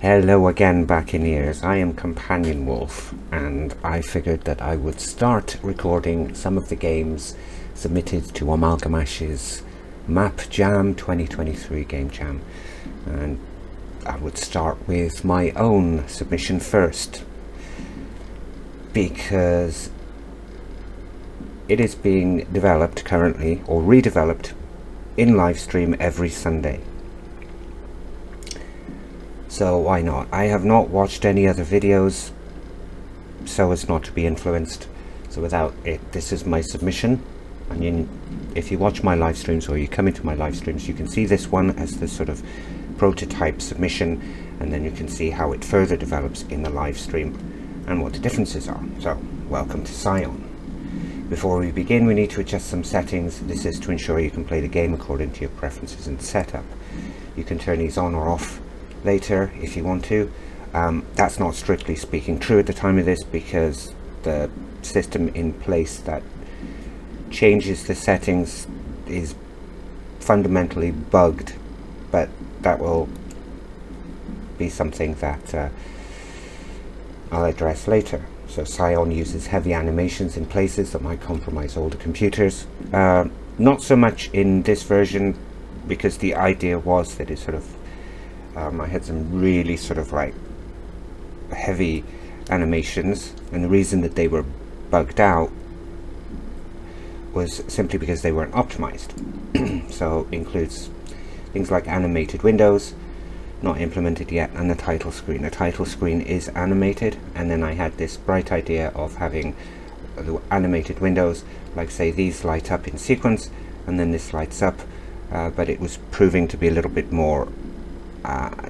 Hello again, Bakineers. I am Companion Wolf, and I figured that I would start recording some of the games submitted to AmalgamAsh's Map Jam 2023 Game Jam. And I would start with my own submission first, because it is being developed currently, or redeveloped, in livestream every Sunday. So why not? I have not watched any other videos so as not to be influenced. So without it, this is my submission. And if you watch my live streams, or you come into my live streams, you can see this one as the sort of prototype submission, and then you can see how it further develops in the live stream and what the differences are. So welcome to S.C.A.I.O.N. Before we begin, we need to adjust some settings. This is to ensure you can play the game according to your preferences and setup. You can turn these on or off later if you want to. That's not strictly speaking true at the time of this, because the system in place that changes the settings is fundamentally bugged, but that will be something that I'll address later. So S.C.A.I.O.N. uses heavy animations in places that might compromise older computers. Not so much in this version, because the idea was that it sort of I had some really sort of like heavy animations, and the reason that they were bugged out was simply because they weren't optimized. So includes things like animated windows, not implemented yet, and the title screen. The title screen is animated, and then I had this bright idea of having the animated windows, like say these light up in sequence, and then this lights up, but it was proving to be a little bit more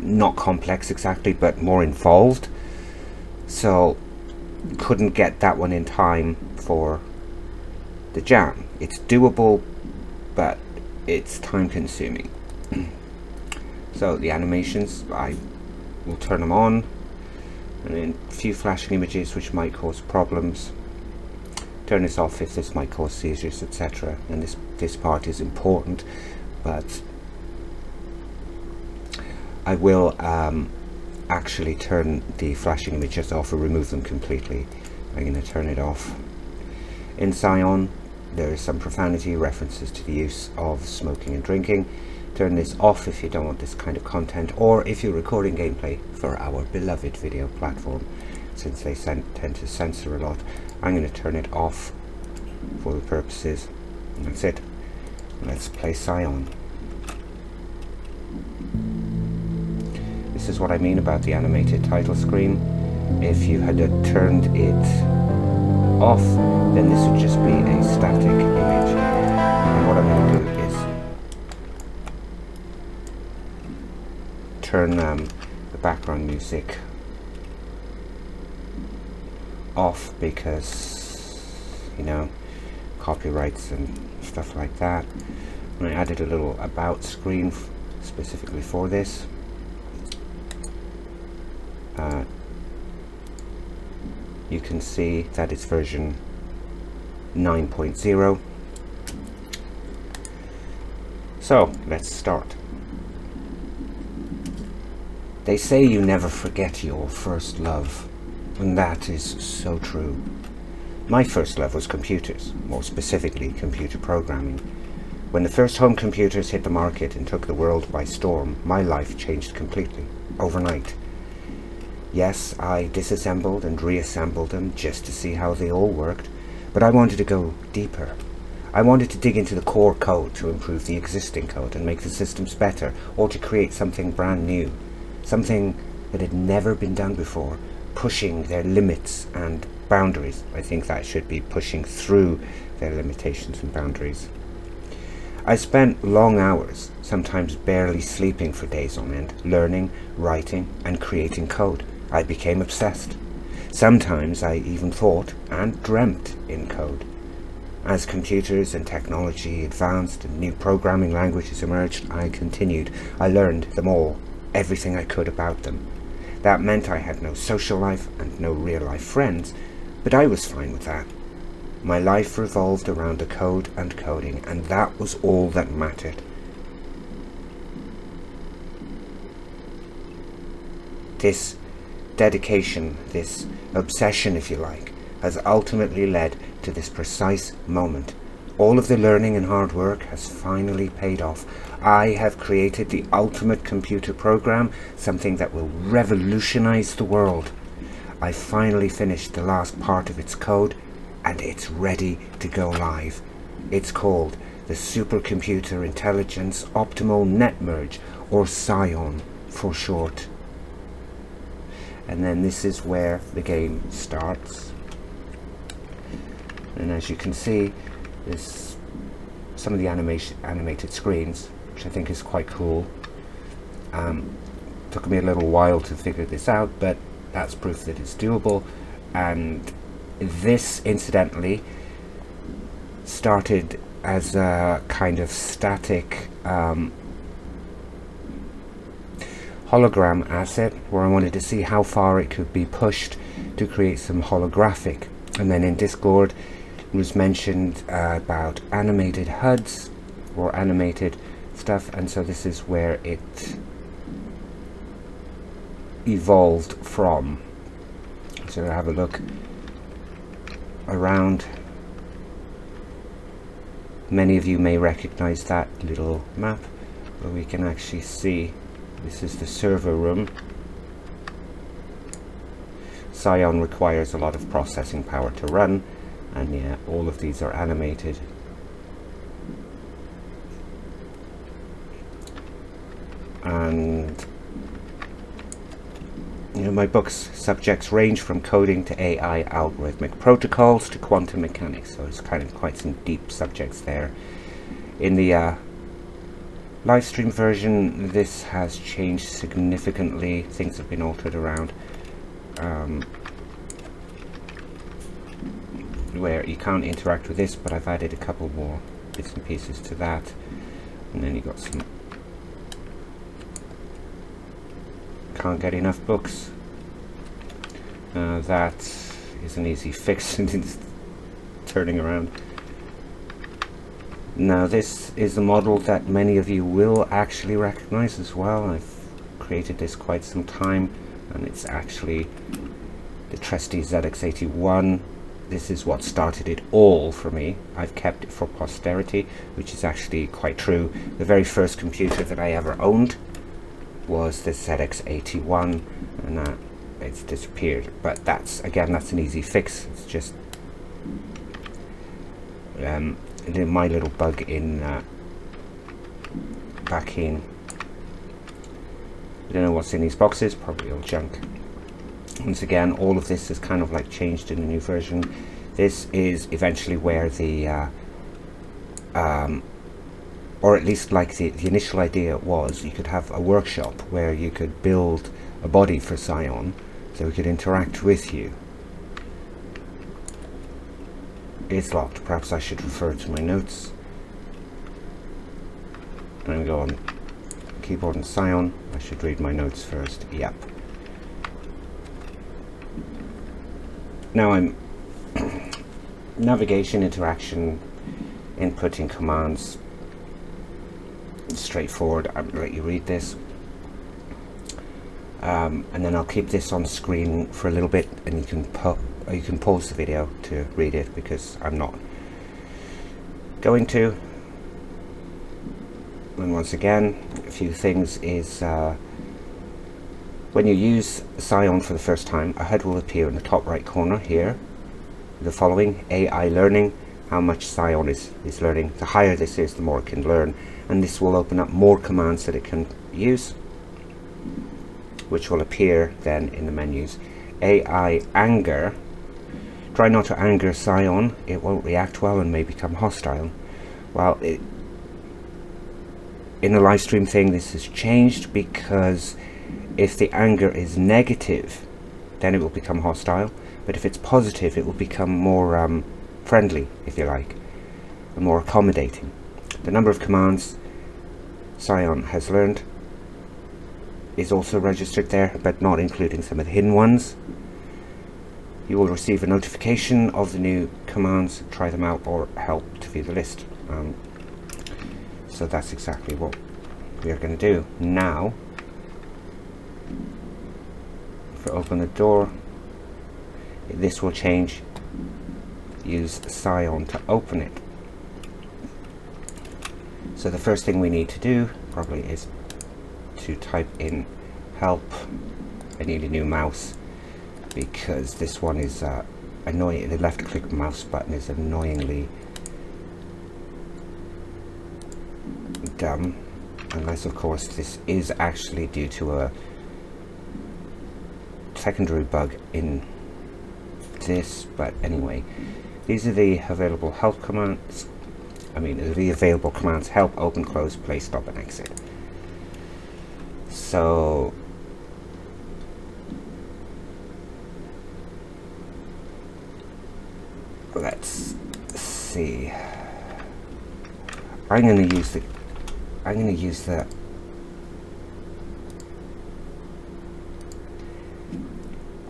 not complex exactly, but more involved, so couldn't get that one in time for the jam. It's doable, but it's time consuming. So the animations, I will turn them on, and then a few flashing images which might cause problems. Turn this off if this might cause seizures, etc. And this part is important, but I will actually turn the flashing images off or remove them completely. I'm going to turn it off. In S.C.A.I.O.N. there is some profanity, references to the use of smoking and drinking. Turn this off if you don't want this kind of content, or if you're recording gameplay for our beloved video platform, since they tend to censor a lot. I'm going to turn it off for the purposes, and that's it. Let's play S.C.A.I.O.N. This is what I mean about the animated title screen. If you had turned it off, then this would just be a static image. And what I'm going to do is turn the background music off, because, you know, copyrights and stuff like that. And I added a little about screen specifically for this. You can see that it's version 9.0. So let's start. They say you never forget your first love, and that is so true. My first love was computers, more specifically computer programming. When the first home computers hit the market and took the world by storm, my life changed completely, overnight. Yes, I disassembled and reassembled them just to see how they all worked, but I wanted to go deeper. I wanted to dig into the core code to improve the existing code and make the systems better, or to create something brand new, something that had never been done before, pushing their limits and boundaries. I think that should be pushing through their limitations and boundaries. I spent long hours, sometimes barely sleeping for days on end, learning, writing, and creating code. I became obsessed. Sometimes I even thought and dreamt in code. As computers and technology advanced and new programming languages emerged, I continued. I learned them all, everything I could about them. That meant I had no social life and no real-life friends, but I was fine with that. My life revolved around the code and coding, and that was all that mattered. This dedication, this obsession, if you like, has ultimately led to this precise moment. All of the learning and hard work has finally paid off. I have created the ultimate computer program, something that will revolutionize the world. I finally finished the last part of its code, and it's ready to go live. It's called the Supercomputer Intelligence Optimal Net Merge, or S.C.A.I.O.N for short. And then this is where the game starts. And as you can see, there's some of the animated screens, which I think is quite cool. Took me a little while to figure this out, but that's proof that it's doable. And this, incidentally, started as a kind of static hologram asset, where I wanted to see how far it could be pushed to create some holographic. And then in Discord it was mentioned about animated HUDs or animated stuff, and so this is where it evolved from. So have a look around. Many of you may recognize that little map where we can actually see this is the server room. S.C.A.I.O.N requires a lot of processing power to run, and yeah, all of these are animated. And you know, my book's subjects range from coding to AI algorithmic protocols to quantum mechanics, so it's kind of quite some deep subjects there. In the live stream version, this has changed significantly. Things have been altered around, where you can't interact with this, but I've added a couple more bits and pieces to that. And then you got some can't get enough books. That is an easy fix. It's turning around. Now this is a model that many of you will actually recognize as well. I've created this quite some time, and it's actually the trusty ZX81. This is what started it all for me. I've kept it for posterity, which is actually quite true. The very first computer that I ever owned was the ZX81, and it's disappeared. But that's, again, that's an easy fix. It's just my little bug in Bakin. I don't know what's in these boxes, probably all junk. Once again, all of this is kind of like changed in the new version. This is eventually where the or at least like the initial idea was, you could have a workshop where you could build a body for S.C.A.I.O.N so we could interact with you. It's locked. Perhaps I should refer to my notes. And go on keyboard and S.C.A.I.O.N. I should read my notes first. Yep. Now I'm navigation, interaction, inputting commands. Straightforward. I'm going to let you read this, and then I'll keep this on screen for a little bit, and you can pause the video to read it, because I'm not going to. And once again, a few things is when you use S.C.A.I.O.N for the first time, a HUD will appear in the top right corner here. The following: AI learning, how much S.C.A.I.O.N is learning. The higher this is, the more it can learn, and this will open up more commands that it can use, which will appear then in the menus. AI anger, try not to anger S.C.A.I.O.N, it won't react well and may become hostile. Well, in the live stream thing, this has changed, because if the anger is negative, then it will become hostile, but if it's positive, it will become more friendly, if you like, and more accommodating. The number of commands S.C.A.I.O.N has learned is also registered there, but not including some of the hidden ones. You will receive a notification of the new commands, try them out, or help to view the list. So that's exactly what we are going to do. Now, For open the door, this will change. Use S.C.A.I.O.N to open it. So the first thing we need to do probably is to type in help. I need a new mouse because this one is annoying. The left click mouse button is annoyingly dumb, unless of course this is actually due to a secondary bug in this. But anyway, these are the available help commands. The available commands: help, open, close, play, stop, and exit. So let's see. I'm going to use the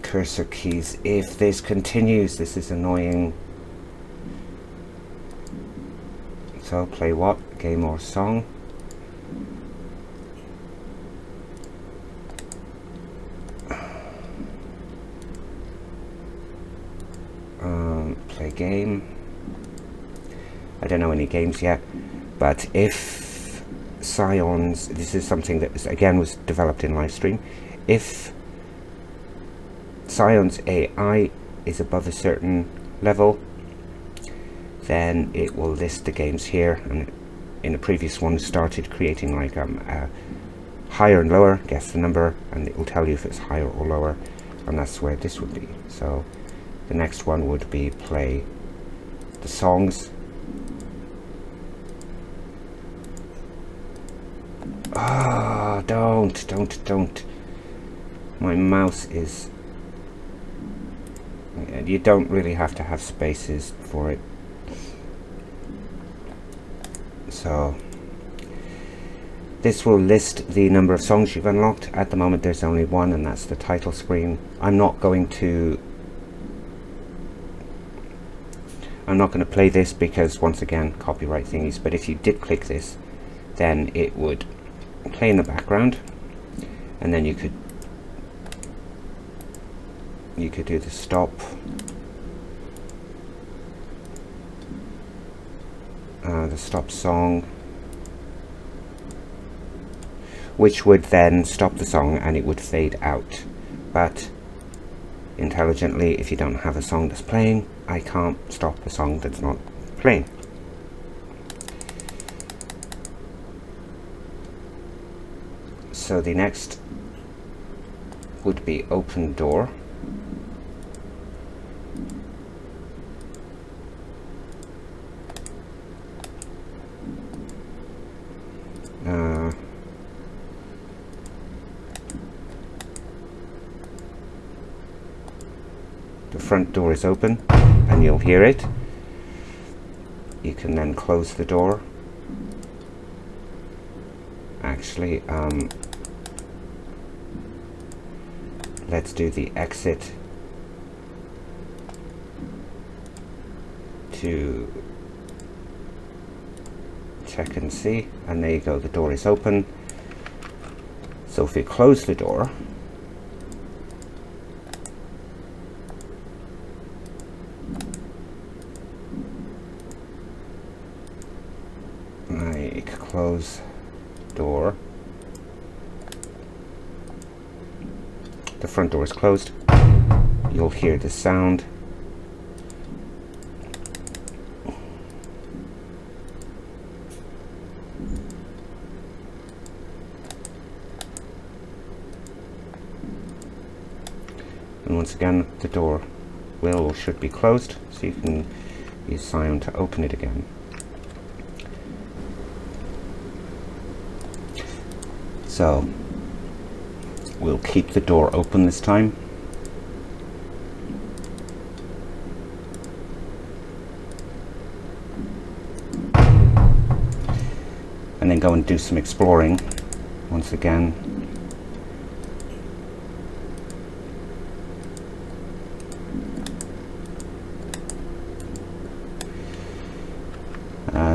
cursor keys. If this continues, this is annoying. So play what? Game or song? Play game. I don't know any games yet, but if S.C.A.I.On's, this is something that was developed in livestream. If S.C.A.I.On's AI is above a certain level, then it will list the games here, and in the previous one started creating like higher and lower, guess the number, and it will tell you if it's higher or lower, and that's where this would be. So the next one would be play the songs. Ah, don't. My mouse is... You don't really have to have spaces for it. So this will list the number of songs you've unlocked. At the moment there's only one, and that's the title screen. I'm not going to play this because, once again, copyright thingies, but if you did click this, then it would play in the background, and then you could do the stop, the stop song, which would then stop the song and it would fade out. But intelligently, if you don't have a song that's playing, I can't stop a song that's not playing. So the next would be open door. The front door is open and you'll hear it. You can then close the door. Actually, let's do the exit to check and see, and there you go, the door is open. So if we close the door, close door, the front door is closed. You'll hear the sound. And once again, the door will or should be closed, so you can use S.C.A.I.O.N to open it again. So we'll keep the door open this time. And then go and do some exploring once again.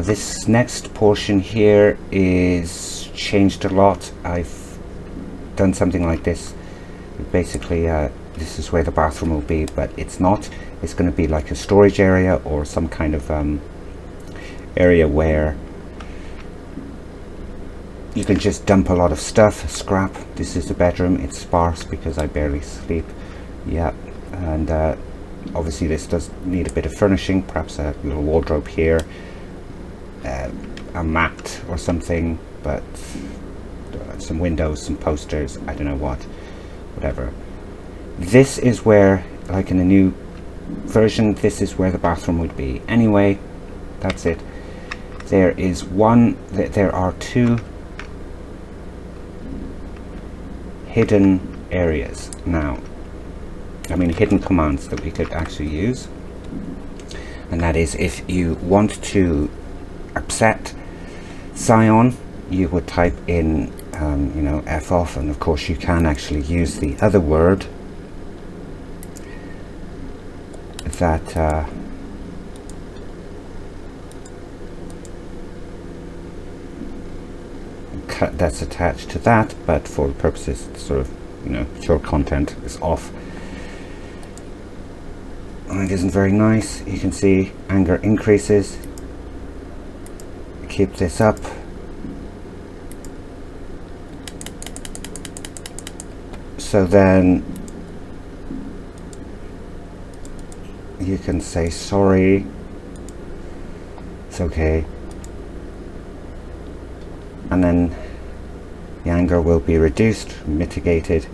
This next portion here is changed a lot. I've done something like this Basically, this is where the bathroom will be, but it's not. It's going to be like a storage area or some kind of area where you can just dump a lot of stuff, scrap. This is the bedroom. It's sparse because I barely sleep. Yeah, and obviously this does need a bit of furnishing, perhaps a little wardrobe here, a mat or something, but some windows, some posters, I don't know what, whatever. This is where, like in the new version, this is where the bathroom would be. Anyway, that's it. There are two hidden areas now. I mean, hidden commands that we could actually use. And that is, if you want to upset S.C.A.I.O.N, you would type in, you know, F off, and of course you can actually use the other word that that's attached to that, but for the purposes, sort of, you know, mature content is off. And it isn't very nice. You can see anger increases. Keep this up. So then you can say sorry, it's okay, and then the anger will be reduced, mitigated.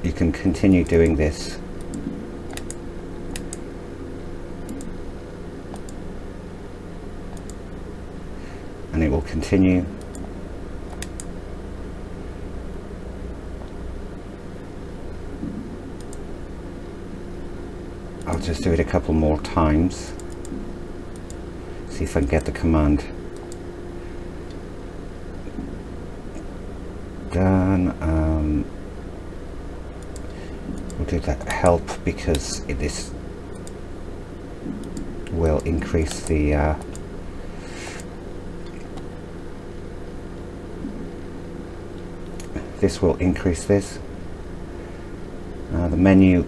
You can continue doing this. And it will continue. I'll just do it a couple more times. See if I can get the command done. We'll do that help because this will increase the this will increase this. The menu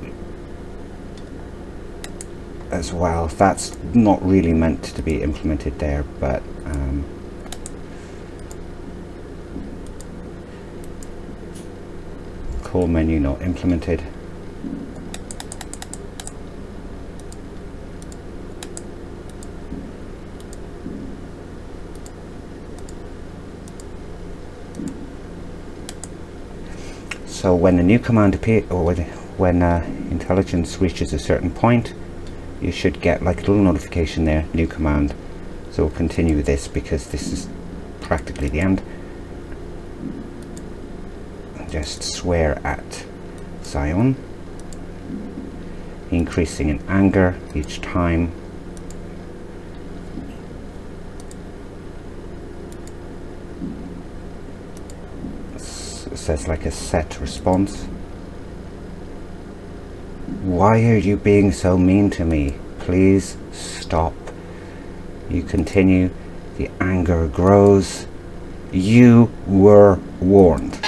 as well, that's not really meant to be implemented there, but call menu not implemented. So when a new command appears, or when intelligence reaches a certain point, you should get like a little notification there, new command. So we'll continue with this because this is practically the end. Just swear at S.C.A.I.O.N, increasing in anger each time. It says like a set response. Why are you being so mean to me? Please stop. You continue. The anger grows. You were warned.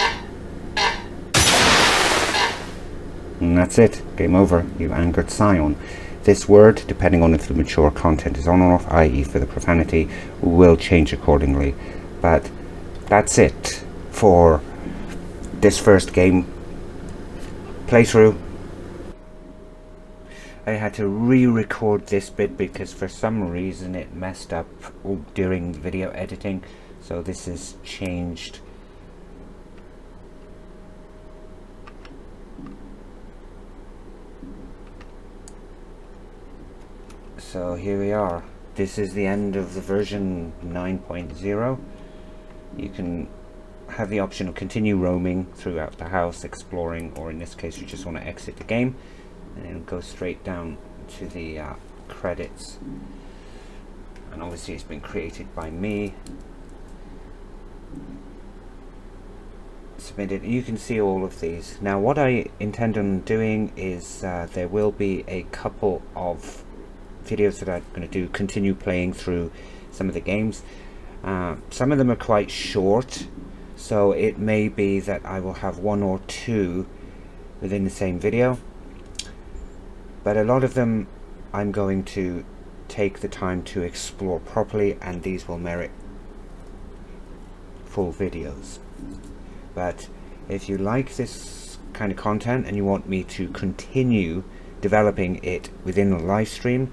And that's it. Game over. You've angered S.C.A.I.O.N. This word, depending on if the mature content is on or off, i.e. for the profanity, will change accordingly. But that's it for this first game playthrough. I had to re-record this bit because for some reason it messed up during video editing, so this is changed. So here we are. This is the end of the version 9.0. You can have the option of continue roaming throughout the house, exploring, or in this case you just want to exit the game and then go straight down to the credits. And obviously it's been created by me, submitted. You can see all of these. Now what I intend on doing is there will be a couple of videos that I'm going to do, continue playing through some of the games. Some of them are quite short, so it may be that I will have one or two within the same video, but a lot of them I'm going to take the time to explore properly, and these will merit full videos. But if you like this kind of content and you want me to continue developing it within a live stream,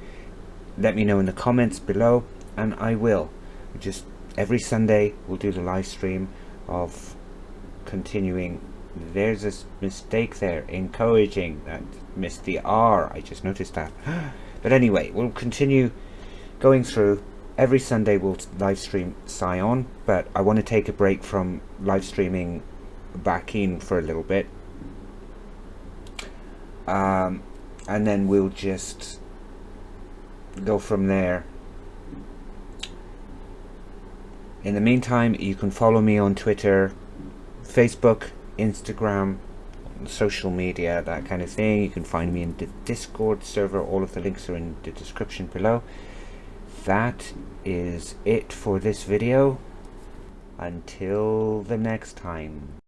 let me know in the comments below, and I will. Just every Sunday we'll do the live stream of continuing. There's a mistake there, encouraging. That missed the R, I just noticed that. But anyway, we'll continue going through. Every Sunday we'll live stream S.C.A.I.O.N, but I want to take a break from live streaming Bakin for a little bit, and then we'll just go from there. In the meantime, you can follow me on Twitter, Facebook, Instagram, social media, that kind of thing. You can find me in the Discord server. All of the links are in the description below. That is it for this video. Until the next time.